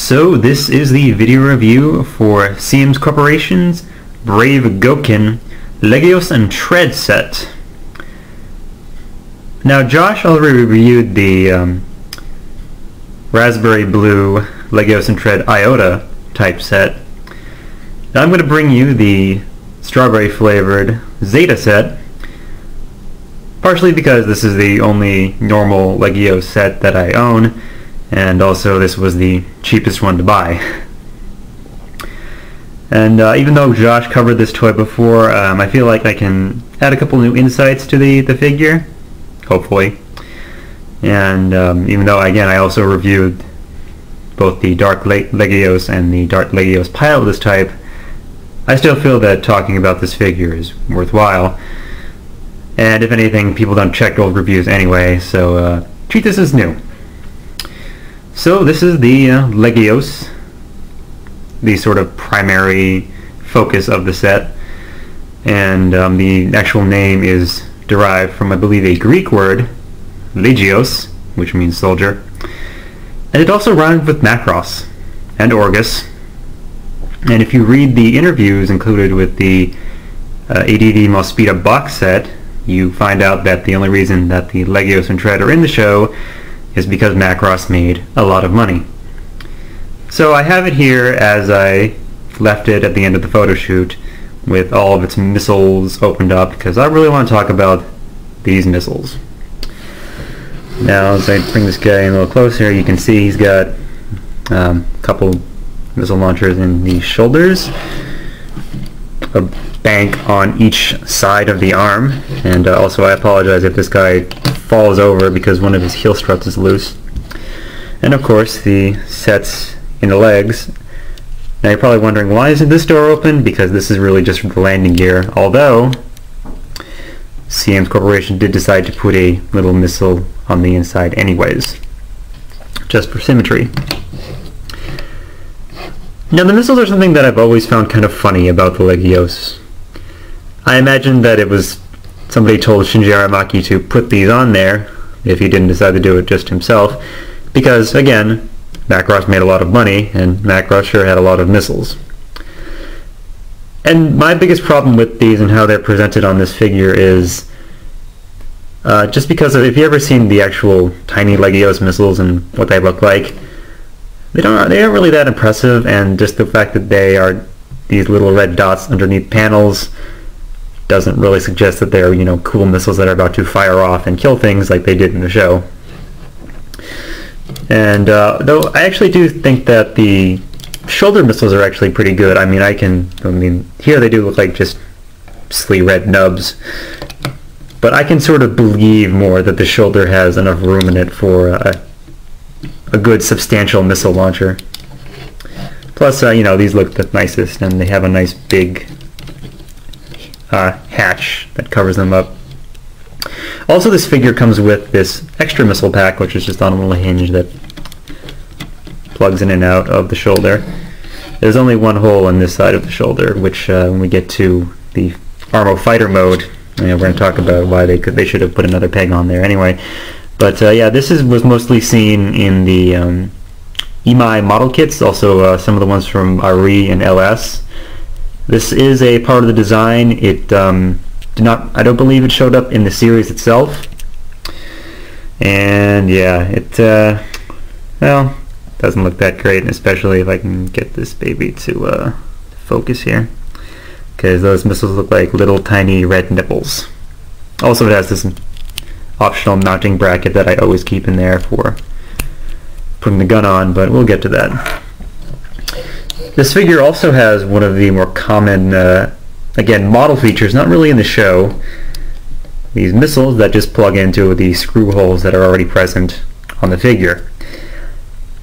So this is the video review for Siemens Corporation's Brave Gokin Legios and Tread set. Now Josh already reviewed the raspberry blue Legios and Tread Iota type set. Now I'm going to bring you the strawberry flavored Zeta set, partially because this is the only normal Legios set that I own, and also this was the cheapest one to buy. And even though Josh covered this toy before, I feel like I can add a couple new insights to the figure, hopefully. And even though, again, I also reviewed both the Dark Legios and the Dark Legios Pilot of this type, I still feel that talking about this figure is worthwhile. And if anything, people don't check old reviews anyway, so treat this as new. So this is the Legios, the sort of primary focus of the set, and the actual name is derived from, I believe, a Greek word, Legios, which means soldier, and it also rhymes with Macross and Orgus. And if you read the interviews included with the ADV Mospita box set, you find out that the only reason that the Legios and Tread are in the show is because Macross made a lot of money. So I have it here as I left it at the end of the photo shoot with all of its missiles opened up, because I really want to talk about these missiles. Now as I bring this guy in a little closer, you can see he's got a couple missile launchers in the shoulders, a bank on each side of the arm, and also I apologize if this guy falls over because one of his heel struts is loose. And of course the sets in the legs. Now you're probably wondering, why isn't this door open? Because this is really just for the landing gear, although Siemens Corporation did decide to put a little missile on the inside anyways, just for symmetry. Now the missiles are something that I've always found kind of funny about the Legios. I imagine that it was somebody told Shinji Aramaki to put these on there if he didn't decide to do it just himself, because again, Macross made a lot of money and Macross sure had a lot of missiles. And my biggest problem with these and how they're presented on this figure is just because of, if you've ever seen the actual tiny Legios missiles and what they look like, they aren't really that impressive, and just the fact that they are these little red dots underneath panels doesn't really suggest that they're, you know, cool missiles that are about to fire off and kill things like they did in the show. And though I actually do think that the shoulder missiles are actually pretty good. I mean, here they do look like just silly red nubs, but I can sort of believe more that the shoulder has enough room in it for a good substantial missile launcher. Plus, you know, these look the nicest, and they have a nice big hatch that covers them up. Also, this figure comes with this extra missile pack, which is just on a little hinge that plugs in and out of the shoulder. There's only one hole in this side of the shoulder, which when we get to the Armo-fighter mode, you know, we're going to talk about why they should have put another peg on there anyway. But yeah, this was mostly seen in the EMI model kits, also some of the ones from RE and LS. This is a part of the design. It I don't believe it showed up in the series itself. And yeah, it well, doesn't look that great, especially if I can get this baby to focus here, because those missiles look like little tiny red nipples. Also, it has this optional mounting bracket that I always keep in there for putting the gun on, but we'll get to that. This figure also has one of the more common, again, model features, not really in the show, these missiles that just plug into the screw holes that are already present on the figure.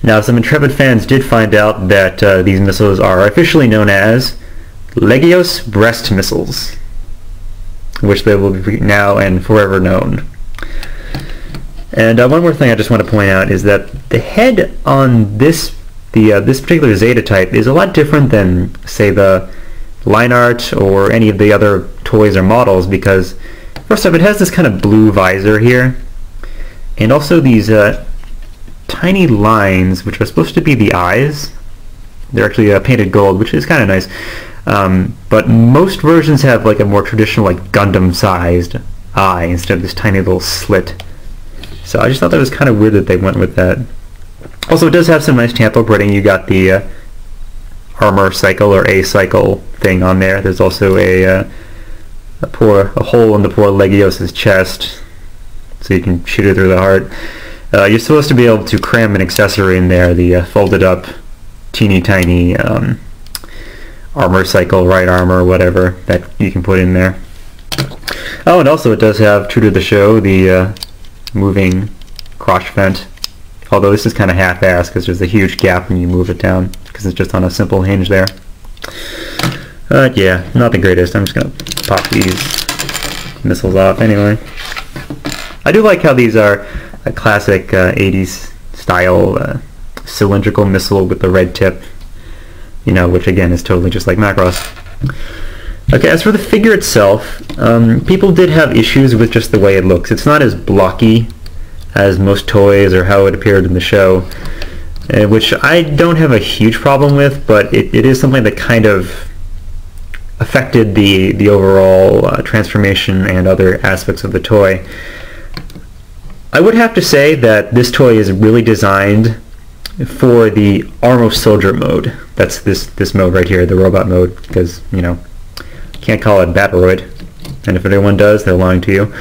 Now, some Intrepid fans did find out that these missiles are officially known as Legios breast missiles, which they will be now and forever known. And one more thing I just want to point out is that the head on this particular Zeta type is a lot different than, say, the line art or any of the other toys or models, because first off, it has this kind of blue visor here, and also these tiny lines, which are supposed to be the eyes. They're actually painted gold, which is kind of nice. But most versions have like a more traditional, like Gundam-sized eye instead of this tiny little slit. So I just thought that was kind of weird that they went with that. Also, it does have some nice tampo printing. You got the armor cycle or A cycle thing on there. There's also a hole in the poor Legios' chest, so you can shoot it through the heart. You're supposed to be able to cram an accessory in there, the folded up, teeny tiny armor cycle, right armor, whatever, that you can put in there. Oh, and also it does have, true to the show, the moving crotch vent. Although this is kind of half-assed because there's a huge gap when you move it down because it's just on a simple hinge there. Yeah, not the greatest. I'm just going to pop these missiles off anyway. I do like how these are a classic 80s style cylindrical missile with the red tip, you know, which again is totally just like Macross. Okay, as for the figure itself, people did have issues with just the way it looks. It's not as blocky as most toys or how it appeared in the show, which I don't have a huge problem with, but it is something that kind of affected the overall transformation and other aspects of the toy. I would have to say that this toy is really designed for the Armo Soldier mode. That's this mode right here, the robot mode, because, you know, can't call it Battleroid. And if anyone does, they're lying to you.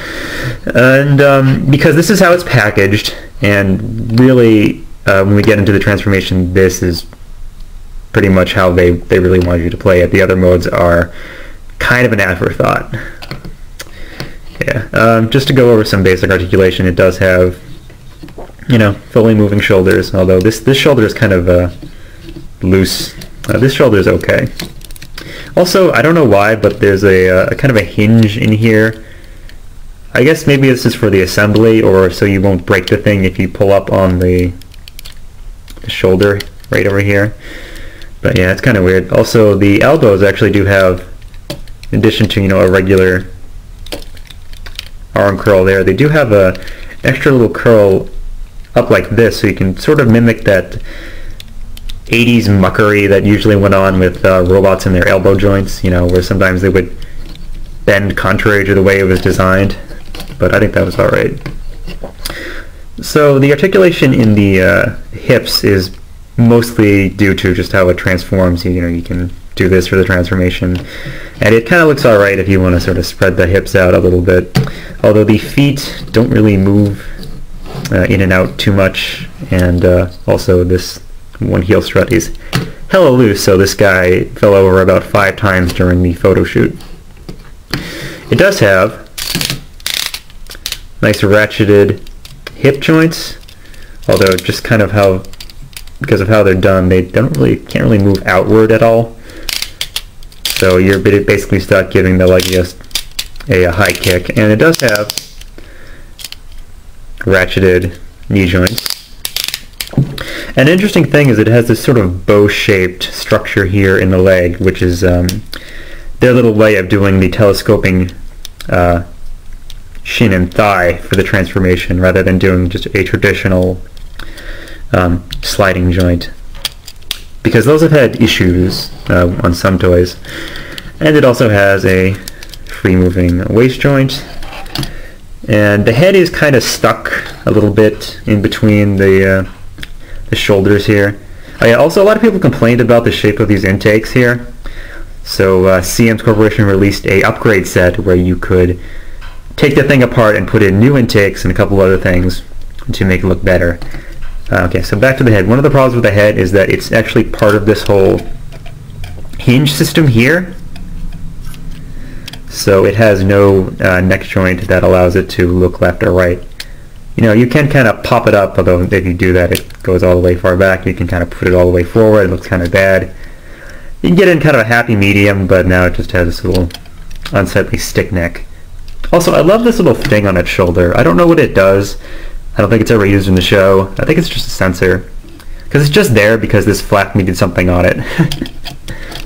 And because this is how it's packaged, and really, when we get into the transformation, this is pretty much how they really want you to play it. The other modes are kind of an afterthought. Yeah, just to go over some basic articulation, it does have, you know, fully moving shoulders, although this shoulder is kind of loose. This shoulder is okay. Also, I don't know why, but there's a kind of a hinge in here. I guess maybe this is for the assembly, or so you won't break the thing if you pull up on the shoulder right over here. But yeah, it's kind of weird. Also, the elbows actually do have, in addition to, you know, a regular arm curl there, they do have a extra little curl up like this, so you can sort of mimic that 80s muckery that usually went on with robots in their elbow joints, you know, where sometimes they would bend contrary to the way it was designed, but I think that was alright. So the articulation in the hips is mostly due to just how it transforms. You know, you can do this for the transformation, and it kind of looks alright if you want to sort of spread the hips out a little bit, although the feet don't really move in and out too much, and also this one heel strut is hella loose, so this guy fell over about 5 times during the photo shoot. It does have nice ratcheted hip joints, although just kind of because of how they're done, they can't really move outward at all. So you're basically stuck giving the Legios a high kick, and it does have ratcheted knee joints. An interesting thing is it has this sort of bow-shaped structure here in the leg, which is their little way of doing the telescoping shin and thigh for the transformation, rather than doing just a traditional sliding joint, because those have had issues on some toys. And it also has a free-moving waist joint, and the head is kind of stuck a little bit in between the shoulders here. Also, a lot of people complained about the shape of these intakes here, so CM's Corporation released a upgrade set where you could take the thing apart and put in new intakes and a couple other things to make it look better. Okay, so back to the head. One of the problems with the head is that it's actually part of this whole hinge system here. So it has no neck joint that allows it to look left or right. You know, you can kind of pop it up, although if you do that it goes all the way far back. You can kind of put it all the way forward. It looks kind of bad. You can get in kind of a happy medium, but now it just has this little unsightly stick neck. Also, I love this little thing on its shoulder. I don't know what it does. I don't think it's ever used in the show. I think it's just a sensor, because it's just there because this flap needed something on it.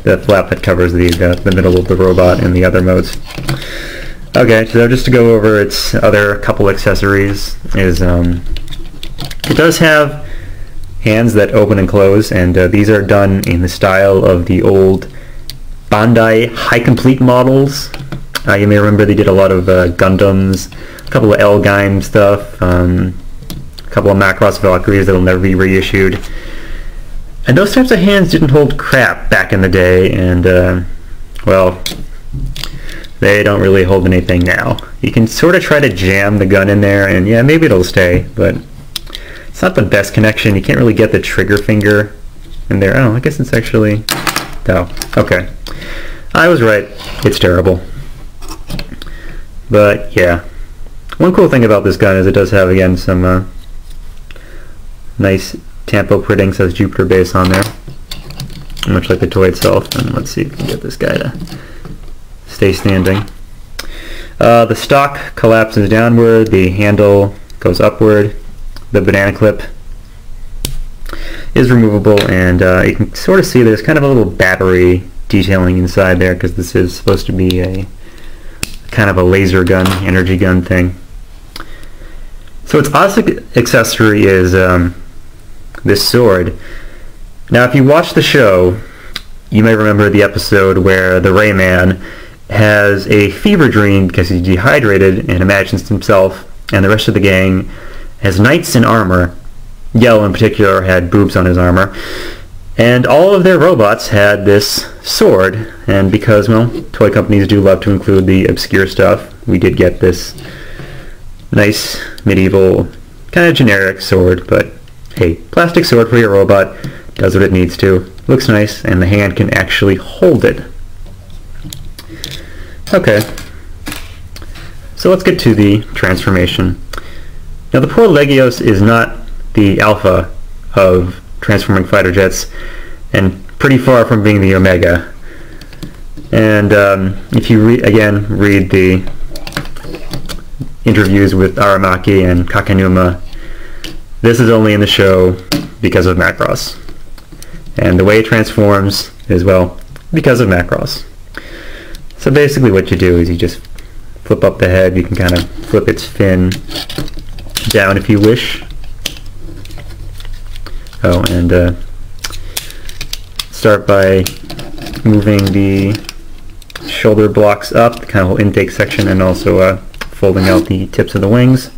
The flap that covers the middle of the robot in the other modes. Okay, so just to go over its other couple accessories is it does have hands that open and close, and these are done in the style of the old Bandai High Complete models. You may remember they did a lot of Gundams, a couple of L-Gaim stuff, a couple of Macross Valkyries that will never be reissued. And those types of hands didn't hold crap back in the day, and well, they don't really hold anything now. You can sort of try to jam the gun in there, and yeah, maybe it'll stay, but it's not the best connection. You can't really get the trigger finger in there. Oh, I guess it's actually... Oh, okay. I was right. It's terrible. But yeah. One cool thing about this gun is it does have, again, some nice Tampo printing. Says Jupiter base on there, much like the toy itself. And let's see if we can get this guy to stay standing. The stock collapses downward, the handle goes upward, the banana clip is removable, and you can sort of see there's kind of a little battery detailing inside there, because this is supposed to be a kind of a laser gun, energy gun thing. So its oddest accessory is this sword. Now if you watch the show, you may remember the episode where the Rayman has a fever dream because he's dehydrated and imagines himself and the rest of the gang as knights in armor. Yellow in particular had boobs on his armor, and all of their robots had this sword. And because, well, toy companies do love to include the obscure stuff, we did get this nice medieval kind of generic sword. But hey, plastic sword for your robot, does what it needs to, looks nice, and the hand can actually hold it. Okay, so let's get to the transformation. Now the poor Legios is not the alpha of transforming fighter jets, and pretty far from being the omega. And if you read the interviews with Aramaki and Kakenuma, this is only in the show because of Macross. And the way it transforms is, well, because of Macross. So basically what you do is you just flip up the head. You can kind of flip its fin down if you wish. Oh, and start by moving the shoulder blocks up, the kind of whole intake section, and also folding out the tips of the wings.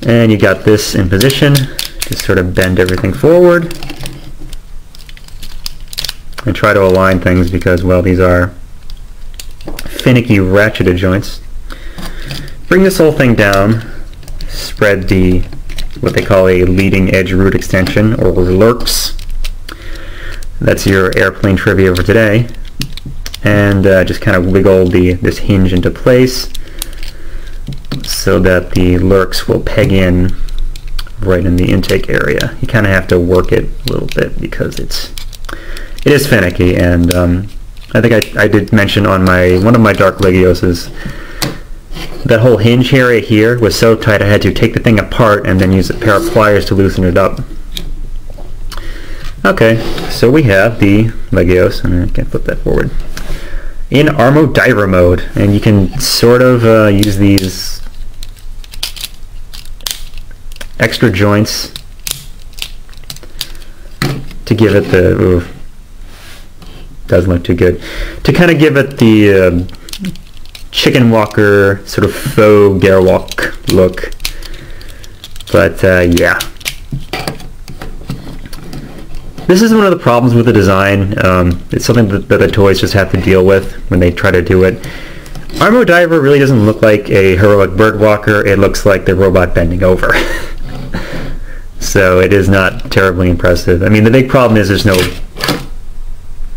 And you got this in position. Just sort of bend everything forward and try to align things because, well, these are finicky ratcheted joints. Bring this whole thing down, spread the what they call a leading edge root extension, or lurks. That's your airplane trivia for today. And just kind of wiggle this hinge into place so that the lurks will peg in right in the intake area. You kind of have to work it a little bit because it is finicky, and I think I did mention on one of my Dark Legioses, that whole hinge area here was so tight I had to take the thing apart and then use a pair of pliers to loosen it up. Okay, so we have the Legios, and I can flip that forward, in Armo-diver mode, and you can sort of use these extra joints to give it the... Ooh, doesn't look too good. To kind of give it the chicken walker sort of faux Gerwalk look. But yeah. This is one of the problems with the design. It's something that the toys just have to deal with when they try to do it. Armo-diver really doesn't look like a heroic bird walker. It looks like the robot bending over. So it is not terribly impressive. I mean, the big problem is there's no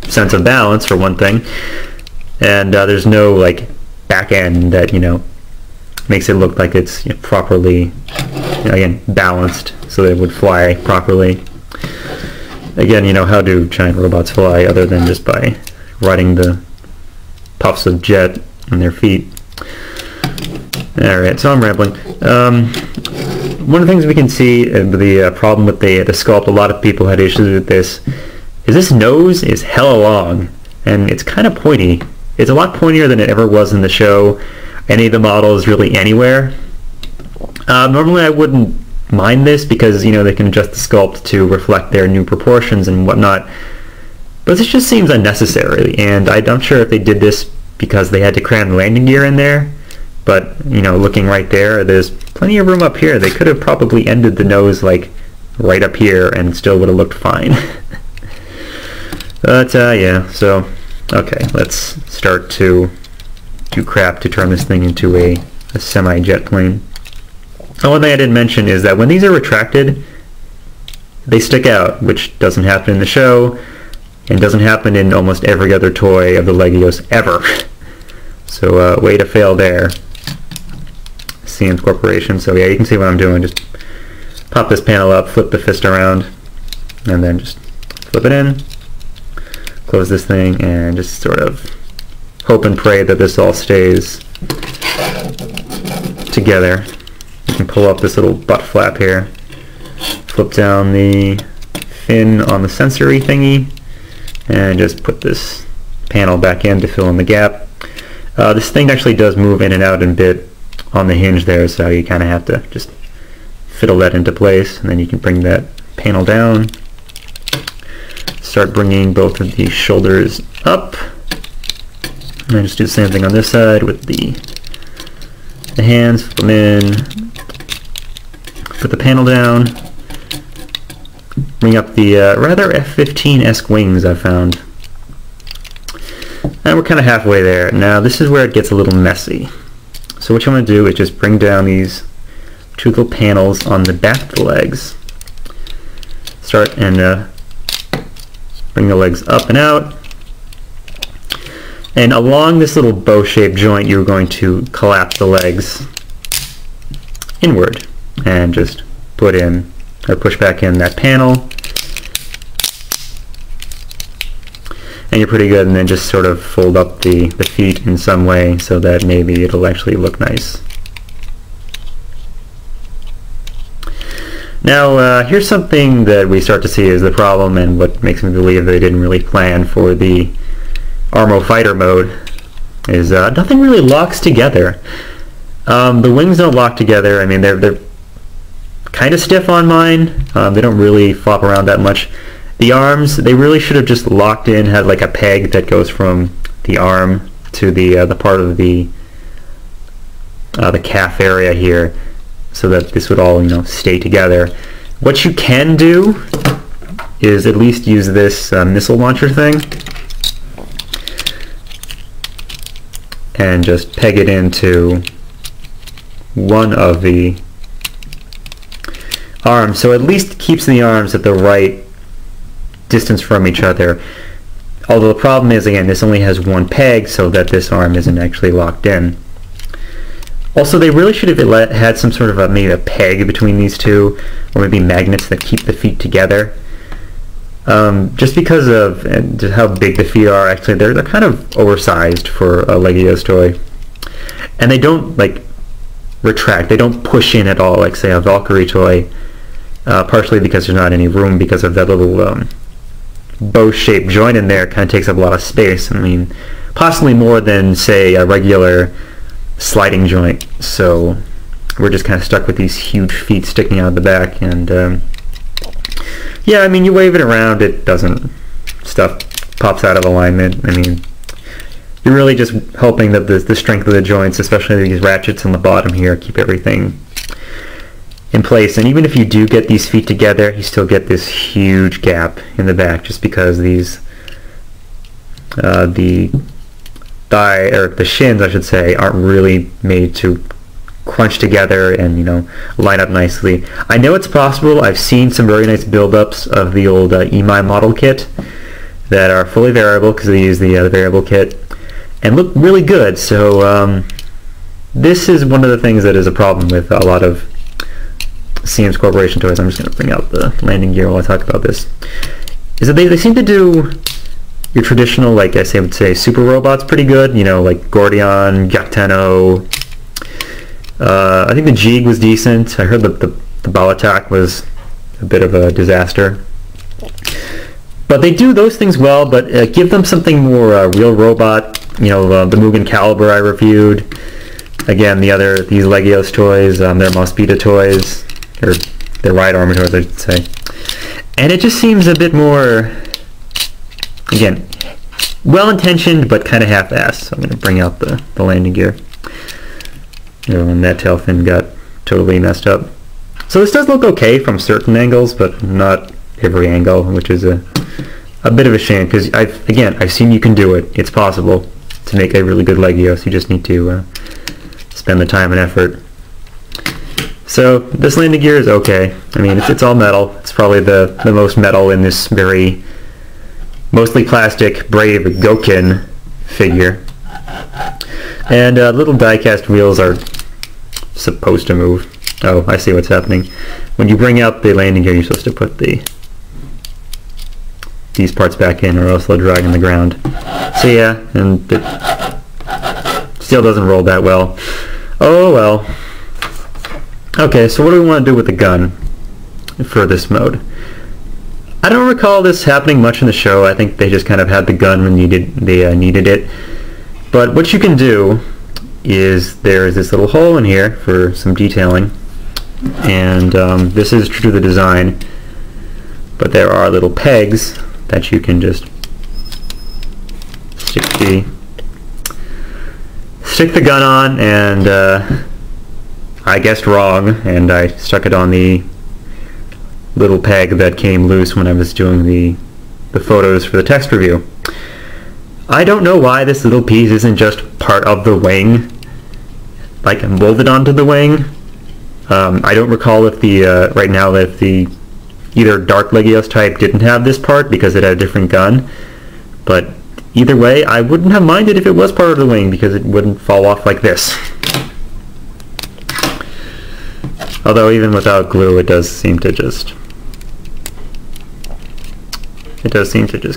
sense of balance, for one thing, and there's no like back end that makes it look like it's properly again balanced so that it would fly properly. Again, how do giant robots fly other than just by riding the puffs of jet on their feet? Alright, so I'm rambling. One of the things we can see, the problem with the sculpt, a lot of people had issues with this, is this nose is hella long, and it's kind of pointy. It's a lot pointier than it ever was in the show, any of the models, really anywhere. Normally I wouldn't mind this because, you know, they can adjust the sculpt to reflect their new proportions and whatnot. But this just seems unnecessary, and I'm not sure if they did this because they had to cram the landing gear in there. But, you know, looking right there, there's plenty of room up here. They could have probably ended the nose, like, right up here and still would have looked fine. But, yeah, so, okay, let's start to do crap to turn this thing into a semi-jet plane. And one thing I didn't mention is that when these are retracted, they stick out, which doesn't happen in the show, and doesn't happen in almost every other toy of the Legios ever. So, way to fail there, Siemens Corporation. So yeah, you can see what I'm doing. Just pop this panel up, flip the fist around, and then just flip it in, close this thing, and just sort of hope and pray that this all stays together. You can pull up this little butt flap here, flip down the fin on the sensory thingy, and just put this panel back in to fill in the gap. This thing actually does move in and out a bit on the hinge there, so you kind of have to just fiddle that into place, and then you can bring that panel down. Start bringing both of these shoulders up, and then just do the same thing on this side with the hands. Flip them in, put the panel down, bring up the rather F-15-esque wings I found. And we're kind of halfway there. Now this is where it gets a little messy. So what you want to do is just bring down these two little panels on the back of the legs. Start and bring the legs up and out. And along this little bow-shaped joint, you're going to collapse the legs inward and just put in, or push back in that panel. And you're pretty good, and then just sort of fold up the feet in some way so that maybe it'll actually look nice. Now, here's something that we start to see is the problem, and what makes me believe they didn't really plan for the Armo-fighter mode, is nothing really locks together. The wings don't lock together. I mean, they're kind of stiff on mine. They don't really flop around that much. The arms, they really should have just locked in, had like a peg that goes from the arm to the part of the calf area here, so that this would all, you know, stay together. What you can do is at least use this missile launcher thing and just peg it into one of the arms, so at least keeps the arms at the right distance from each other. Although the problem is, again, this only has one peg, so that this arm isn't actually locked in. Also, they really should have had some sort of maybe a peg between these two, or maybe magnets that keep the feet together. Just because of just how big the feet are, actually, they're kind of oversized for a Legios toy. And they don't, like, retract. They don't push in at all, like, say, a Valkyrie toy, partially because there's not any room because of that little bow-shaped joint in there. Kind of takes up a lot of space. I mean, possibly more than, say, a regular sliding joint. So we're just kind of stuck with these huge feet sticking out of the back. And yeah, I mean, you wave it around, it doesn't, stuff pops out of alignment. I mean, you're really just hoping that the strength of the joints, especially these ratchets on the bottom here, keep everything in place. And even if you do get these feet together, you still get this huge gap in the back, just because these the thigh, or the shins I should say, aren't really made to crunch together and, you know, line up nicely. I know it's possible. I've seen some very nice build-ups of the old EMI model kit that are fully variable, because they use the variable kit, and look really good. So this is one of the things that is a problem with a lot of Siemens Corporation toys. I'm just going to bring out the landing gear while I talk about this. Is that they seem to do your traditional, like I would say, super robots pretty good. You know, like Gordion, Gakteno. I think the Jig was decent. I heard that the Balatak was a bit of a disaster. But they do those things well, but give them something more real robot. You know, the Mugen Caliber I reviewed. Again, these Legios toys, they're Mospita toys, or the right armature, I should say. And it just seems a bit more, again, well-intentioned, but kind of half-assed. So I'm going to bring out the landing gear. And that tail fin got totally messed up. So this does look okay from certain angles, but not every angle, which is a bit of a shame, because I've seen you can do it. It's possible to make a really good Legios. You just need to spend the time and effort. So this landing gear is okay. I mean, it's all metal. It's probably the most metal in this very mostly plastic, brave Gokin figure. And little die-cast wheels are supposed to move. Oh, I see what's happening. When you bring out the landing gear, you're supposed to put these parts back in, or else they'll drag on the ground. So yeah, and it still doesn't roll that well. Oh well. Okay, so what do we want to do with the gun for this mode? I don't recall this happening much in the show. I think they just kind of had the gun when they needed it. But what you can do is there's this little hole in here for some detailing, and this is true to the design, but there are little pegs that you can just stick the gun on, and I guessed wrong, and I stuck it on the little peg that came loose when I was doing the photos for the text review. I don't know why this little piece isn't just part of the wing, like molded onto the wing. I don't recall if the right now if the either Dark Legios type didn't have this part because it had a different gun, but either way, I wouldn't have minded if it was part of the wing because it wouldn't fall off like this. Although even without glue, it does seem to just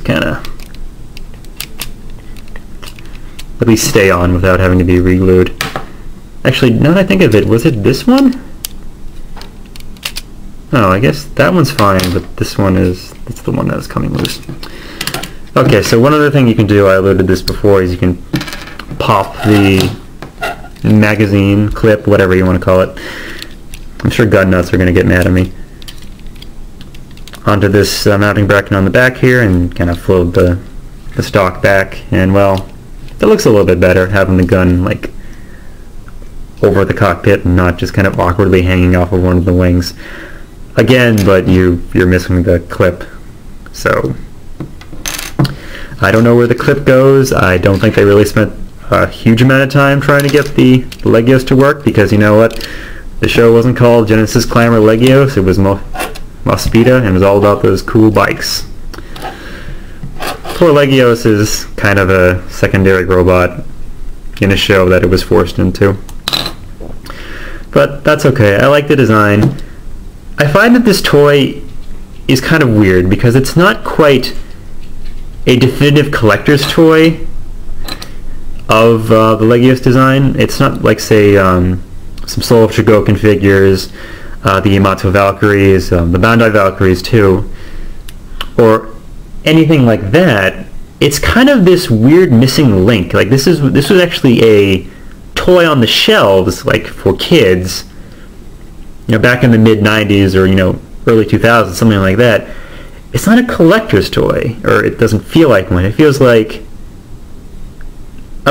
kind of at least stay on without having to be re-glued. Actually, now that I think of it, was it this one? Oh, I guess that one's fine, but this one it's the one that is coming loose. Okay, so one other thing you can do, I alluded to this before, is you can pop the magazine clip, whatever you want to call it. I'm sure gun nuts are going to get mad at me. Onto this mounting bracket on the back here, and kind of float the stock back, and well, it looks a little bit better having the gun like over the cockpit and not just kind of awkwardly hanging off of one of the wings. Again, but you're missing the clip, so I don't know where the clip goes. I don't think they really spent a huge amount of time trying to get the Legios to work, because you know what? The show wasn't called Genesis Clamor Legios, it was Mospita, and it was all about those cool bikes. Poor Legios is kind of a secondary robot in a show that it was forced into. But that's okay, I like the design. I find that this toy is kind of weird because it's not quite a definitive collector's toy of the Legios design. It's not like, say, some Soul of Gokin figures, the Yamato Valkyries, the Bandai Valkyries too, or anything like that. It's kind of this weird missing link. Like this was actually a toy on the shelves, like for kids, you know, back in the mid 90s or early 2000s, something like that. It's not a collector's toy, or it doesn't feel like one. It feels like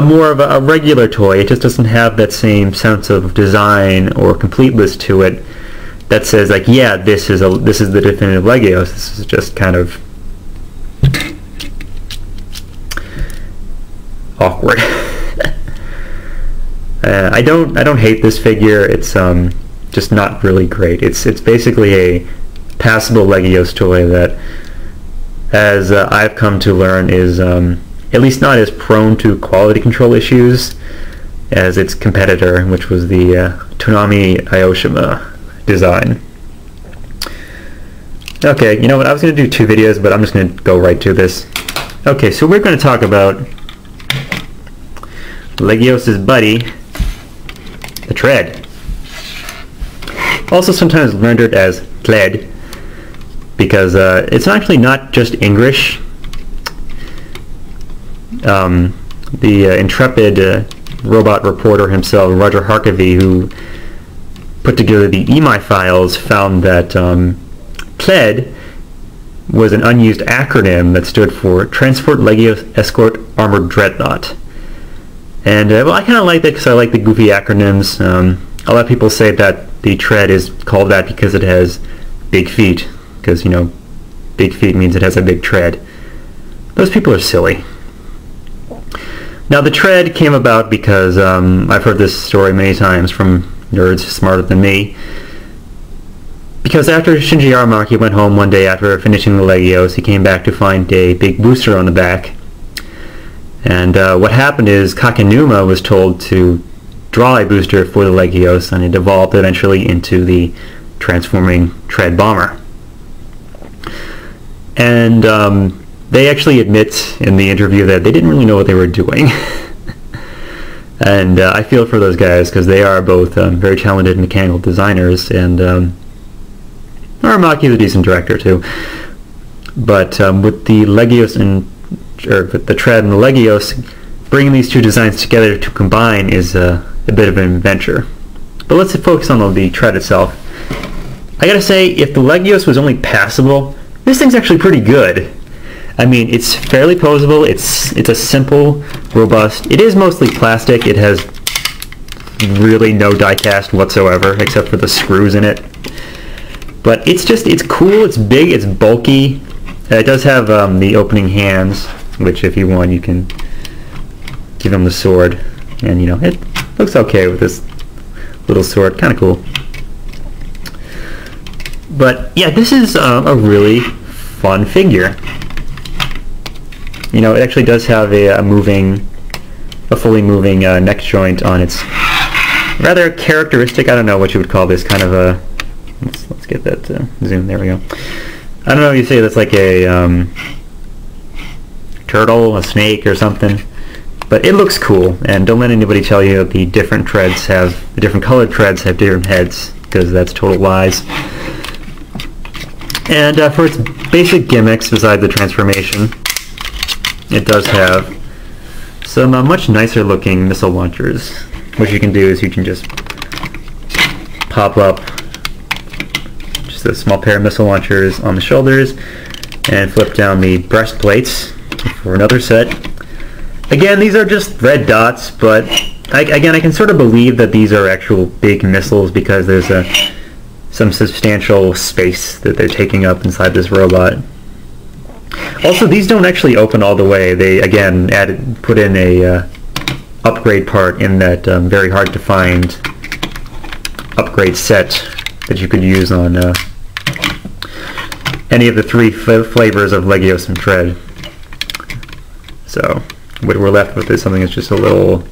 more of a regular toy. It just doesn't have that same sense of design or completeness to it that says like, yeah, this is the definitive Legios. This is just kind of awkward. I don't hate this figure. It's just not really great. It's basically a passable Legios toy that, as I've come to learn, is at least not as prone to quality control issues as its competitor, which was the Toonami Aoshima design. Okay, you know what, I was going to do 2 videos, but I'm just going to go right to this. Okay, so we're going to talk about Legios' buddy, the Tread. Also sometimes rendered as Tled, because it's actually not just English. The intrepid robot reporter himself, Roger Harkavy, who put together the EMI files found that TLED was an unused acronym that stood for Transport Legios Escort Armored Dreadnought. And well, I kind of like that because I like the goofy acronyms. A lot of people say that the tread is called that because it has big feet, because, you know, big feet means it has a big tread. Those people are silly. Now, the tread came about because I've heard this story many times from nerds smarter than me. Because after Shinji Aramaki went home one day after finishing the Legios, he came back to find a big booster on the back. And what happened is Kakenuma was told to draw a booster for the Legios, and it evolved eventually into the transforming tread bomber. And they actually admit in the interview that they didn't really know what they were doing. And I feel for those guys because they are both very talented mechanical designers, and Aramaki is a decent director too. But with the Legios with the tread and the Legios, bringing these two designs together to combine is a bit of an adventure. But let's focus on the tread itself. I gotta say, if the Legios was only passable, this thing's actually pretty good. I mean, it's fairly posable. It's a simple, robust. It is mostly plastic. It has really no die cast whatsoever, except for the screws in it. But it's cool, it's big, it's bulky. It does have the opening hands, which if you want, you can give him the sword. And, you know, it looks okay with this little sword, kind of cool. But, yeah, this is a really fun figure. You know, it actually does have a fully moving neck joint on its rather characteristic, I don't know what you would call this, kind of a, let's get that zoom, there we go. I don't know if you say that's like a turtle, a snake or something, but it looks cool, and don't let anybody tell you that the different colored treads have different heads, because that's total lies. And for its basic gimmicks, besides the transformation, it does have some much nicer looking missile launchers. What you can do is you can just pop up just a small pair of missile launchers on the shoulders and flip down the breastplates for another set. Again, these are just red dots, but I can sort of believe that these are actual big missiles because there's some substantial space that they're taking up inside this robot. Also, these don't actually open all the way. They, again, put in a upgrade part in that very hard to find upgrade set that you could use on any of the three flavors of Legios and Tread. So what we're left with is something that's just a little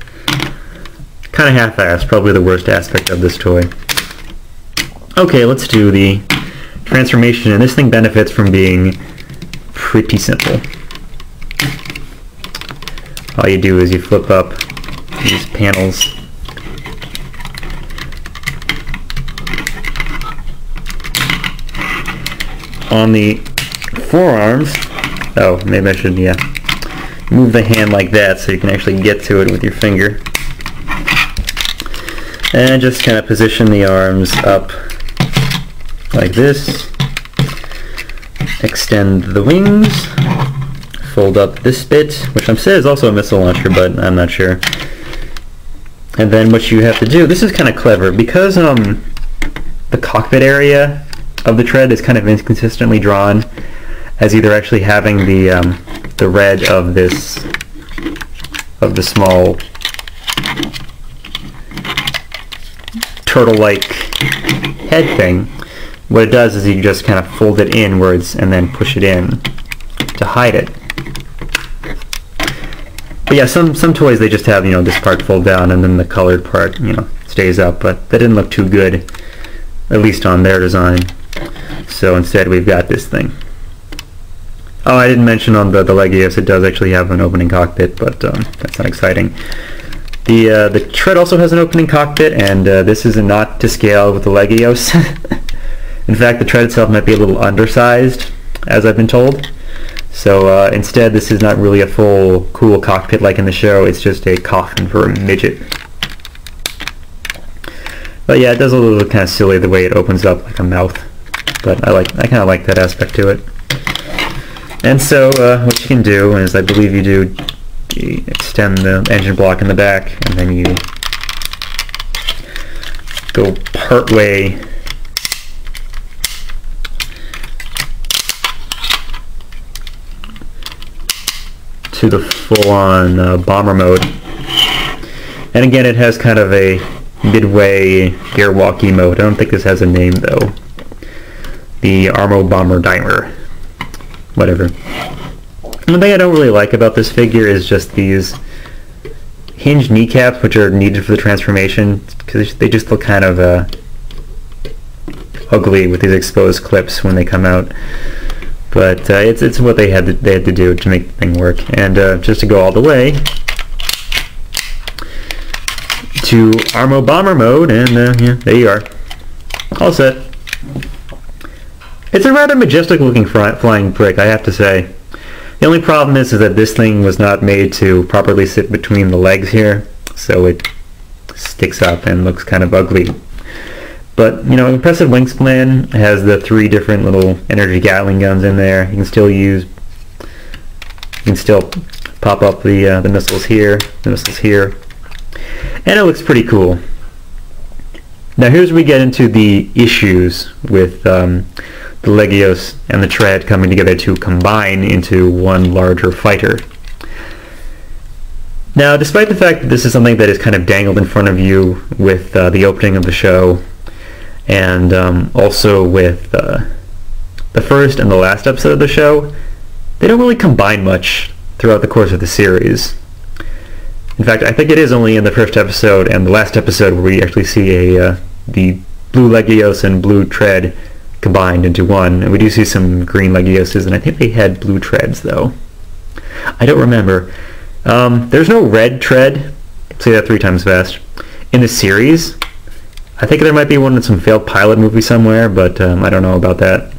kind of half-assed, probably the worst aspect of this toy. Okay, let's do the transformation, and this thing benefits from being pretty simple. All you do is you flip up these panels on the forearms. Oh, maybe I should, move the hand like that so you can actually get to it with your finger. And just kind of position the arms up like this. Extend the wings. Fold up this bit, which I'm saying is also a missile launcher, but I'm not sure. And then what you have to do, this is kind of clever, because the cockpit area of the tread is kind of inconsistently drawn as either actually having the red of the small turtle-like head thing. What it does is you just kind of fold it inwards and then push it in to hide it. But yeah, some toys, they just have, this part fold down and then the colored part, stays up, but that didn't look too good, at least on their design. So instead we've got this thing. Oh, I didn't mention on the Legios, it does actually have an opening cockpit, but that's not exciting. The tread also has an opening cockpit, and this is not to scale with the Legios. In fact, the tread itself might be a little undersized, as I've been told. So instead, this is not really a full, cool cockpit like in the show. It's just a coffin for a midget. But yeah, it does a little kind of silly the way it opens up like a mouth. But I kind of like that aspect to it. And so what you can do is, I believe you extend the engine block in the back, and then you go part way to the full-on bomber mode. And again, it has kind of a midway gear-walkie mode. I don't think this has a name though. The Armo-diver. Whatever. One thing I don't really like about this figure is just these hinged kneecaps, which are needed for the transformation, because they just look kind of ugly with these exposed clips when they come out. But it's what they had to do to make the thing work. And just to go all the way to Armo Bomber mode, and yeah, there you are, all set. It's a rather majestic looking flying brick, I have to say. The only problem is that this thing was not made to properly sit between the legs here, so it sticks up and looks kind of ugly. But, you know, impressive wingspan. It has the 3 different little energy Gatling guns in there. You can still pop up the missiles here, and it looks pretty cool. Now here's where we get into the issues with the Legios and the tread coming together to combine into one larger fighter. Now, despite the fact that this is something that is kind of dangled in front of you with the opening of the show, and also with the first and the last episode of the show, they don't really combine much throughout the course of the series. In fact, I think it is only in the first episode and the last episode where we actually see the blue Legios and blue tread combined into one. And we do see some green Legioses, and I think they had blue treads though. I don't remember. There's no red tread, say that 3 times fast, in the series. I think there might be one in some failed pilot movie somewhere, but I don't know about that.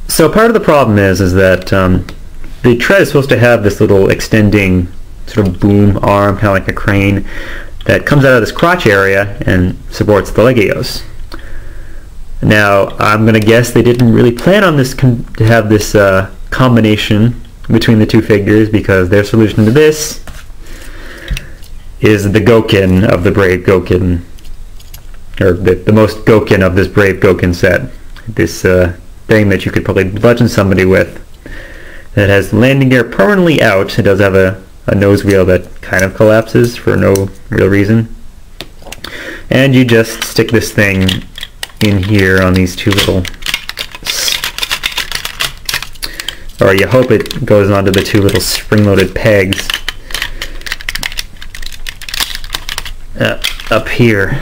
So part of the problem is that the tread is supposed to have this little extending sort of boom arm, kind of like a crane, that comes out of this crotch area and supports the Legios. Now, I'm going to guess they didn't really plan on this to have this combination between the 2 figures, because their solution to this is the Gokin of the Brave Gokin, or the most Gokin of this Brave Gokin set. This thing that you could probably bludgeon somebody with, that has landing gear permanently out. It does have a nose wheel that kind of collapses for no real reason. And you just stick this thing in here on these 2 little, or you hope it goes onto the 2 little spring-loaded pegs up here.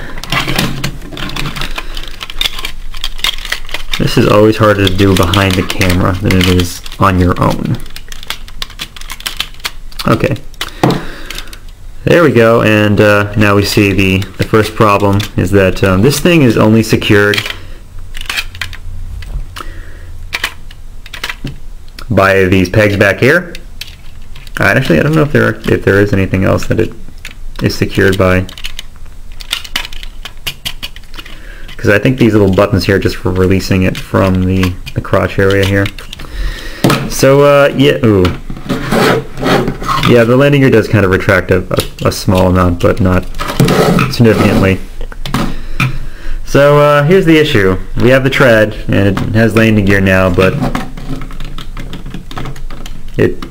This is always harder to do behind the camera than it is on your own. Okay, there we go, and now we see the first problem is that this thing is only secured by these pegs back here. Actually, I don't know if there is anything else that it is secured by, because I think these little buttons here are just for releasing it from the crotch area here. So yeah, ooh. Yeah, the landing gear does kind of retract a small amount, but not significantly. So here's the issue. We have the tread, and it has landing gear now, but it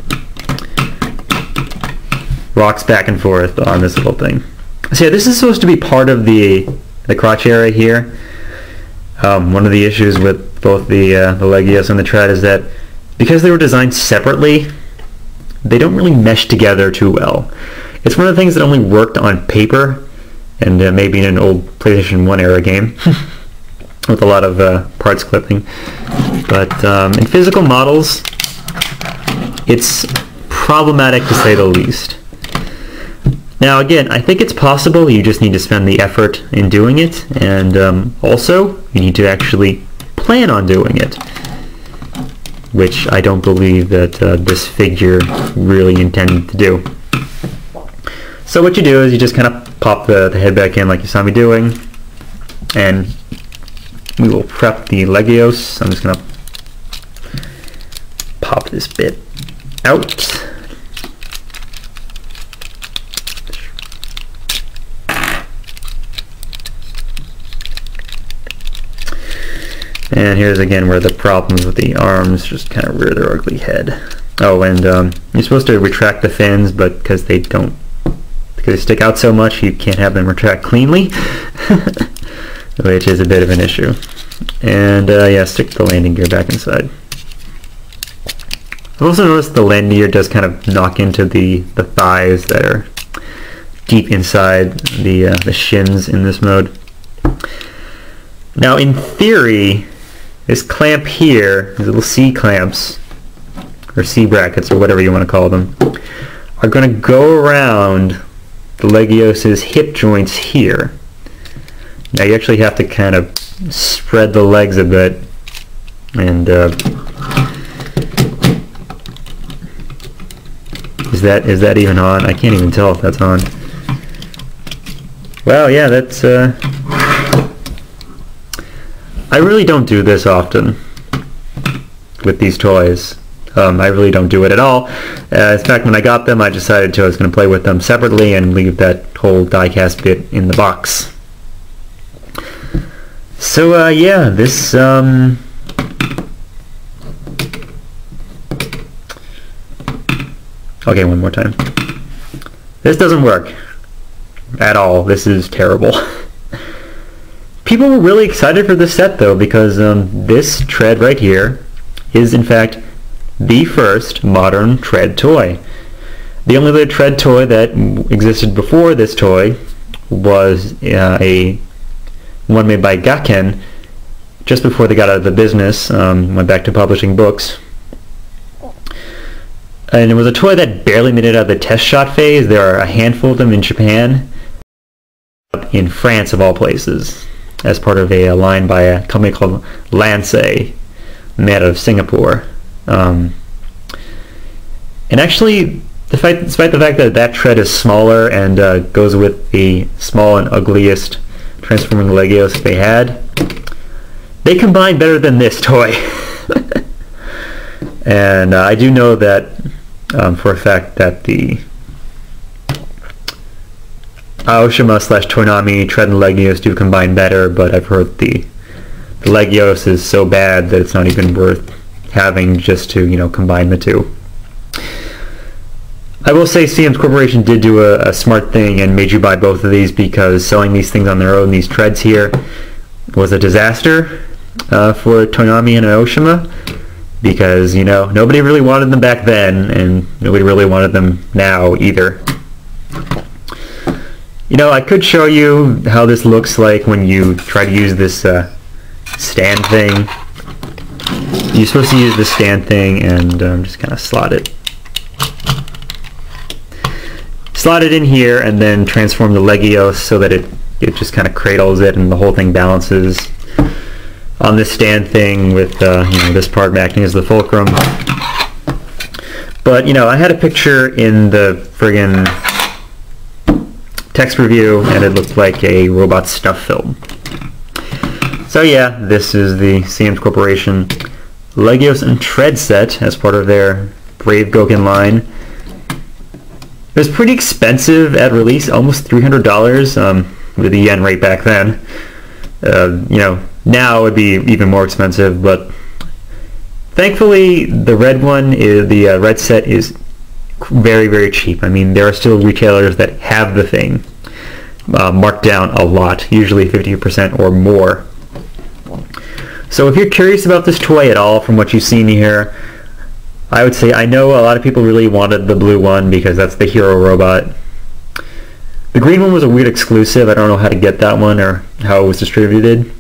rocks back and forth on this little thing. So yeah, this is supposed to be part of the crotch area here. One of the issues with both the Legios and the tread is that because they were designed separately, they don't really mesh together too well. It's one of the things that only worked on paper, and maybe in an old PlayStation 1 era game with a lot of parts clipping. But in physical models, it's problematic to say the least. Now again, I think it's possible. You just need to spend the effort in doing it, and also you need to actually plan on doing it, which I don't believe that this figure really intended to do. So what you do is you just kind of pop the head back in like you saw me doing, and we will prep the Legios. I'm just going to pop this bit out. And here's again where the problems with the arms just kind of rear their ugly head. Oh, and you're supposed to retract the fins, but because they stick out so much, you can't have them retract cleanly, which is a bit of an issue. And yeah, stick the landing gear back inside. I've also noticed the landing gear does kind of knock into the thighs that are deep inside the shins in this mode. Now, in theory, this clamp here, these little C clamps, or C brackets, or whatever you want to call them, are going to go around the Legios' hip joints here. Now you actually have to kind of spread the legs a bit, and is that even on? I can't even tell if that's on. Well, yeah, that's I really don't do this often with these toys. I really don't do it at all. In fact, when I got them, I decided I was going to play with them separately and leave that whole die-cast bit in the box. So yeah, this okay, one more time. This doesn't work at all. This is terrible. People were really excited for this set though, because this tread right here is in fact the first modern tread toy. The only other tread toy that existed before this toy was one made by Gokin just before they got out of the business, went back to publishing books. And it was a toy that barely made it out of the test shot phase. There are a handful of them in Japan, in France of all places, as part of a line by a company called Lance, made out of Singapore. And actually, despite the fact that that tread is smaller and goes with the small and ugliest transforming Legios they had, they combine better than this toy. And I do know that for a fact that the Aoshima/Toonami tread and Legios do combine better, but I've heard the Legios is so bad that it's not even worth having just to, you know, combine the two. I will say Siemens Corporation did do a smart thing and made you buy both of these, because selling these things on their own, these treads here, was a disaster for Toonami and Aoshima, because, you know, nobody really wanted them back then, and nobody really wanted them now either. You know, I could show you how this looks like when you try to use this stand thing. You're supposed to use the stand thing and just kind of slot it in here, and then transform the Legios so that it just kind of cradles it and the whole thing balances on this stand thing with you know, this part acting as the fulcrum. But you know, I had a picture in the friggin' text review and it looked like a robot stuff film. So yeah, this is the Siemens Corporation Legios and Tread set as part of their Brave Gokin line. It was pretty expensive at release, almost $300 with the yen rate back then. You know, now it would be even more expensive, but thankfully the red one, the red set is very, very cheap. I mean, there are still retailers that have the thing marked down a lot, usually 50% or more. So if you're curious about this toy at all from what you've seen here, I would say I know a lot of people really wanted the blue one because that's the hero robot. The green one was a weird exclusive. I don't know how to get that one or how it was distributed.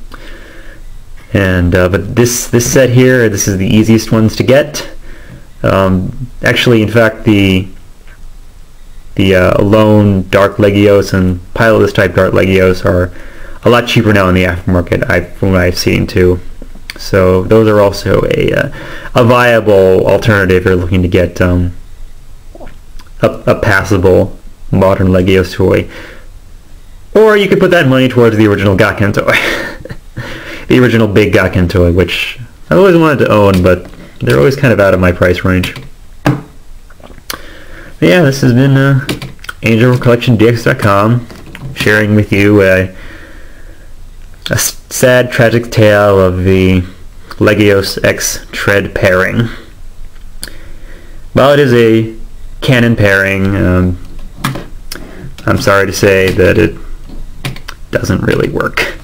And but this set here, this is the easiest ones to get. Actually, in fact, the Alone Dark Legios and Pilotless type Dark Legios are a lot cheaper now in the aftermarket, from what I've seen too. So those are also a viable alternative if you're looking to get a passable modern Legios toy. Or you could put that money towards the original Gokin toy. The original big Gokin toy, which I always wanted to own, but they're always kind of out of my price range. But yeah, this has been Angel from CollectionDX.com, sharing with you a sad, tragic tale of the Legios X Tread pairing. While it is a canon pairing, I'm sorry to say that it doesn't really work.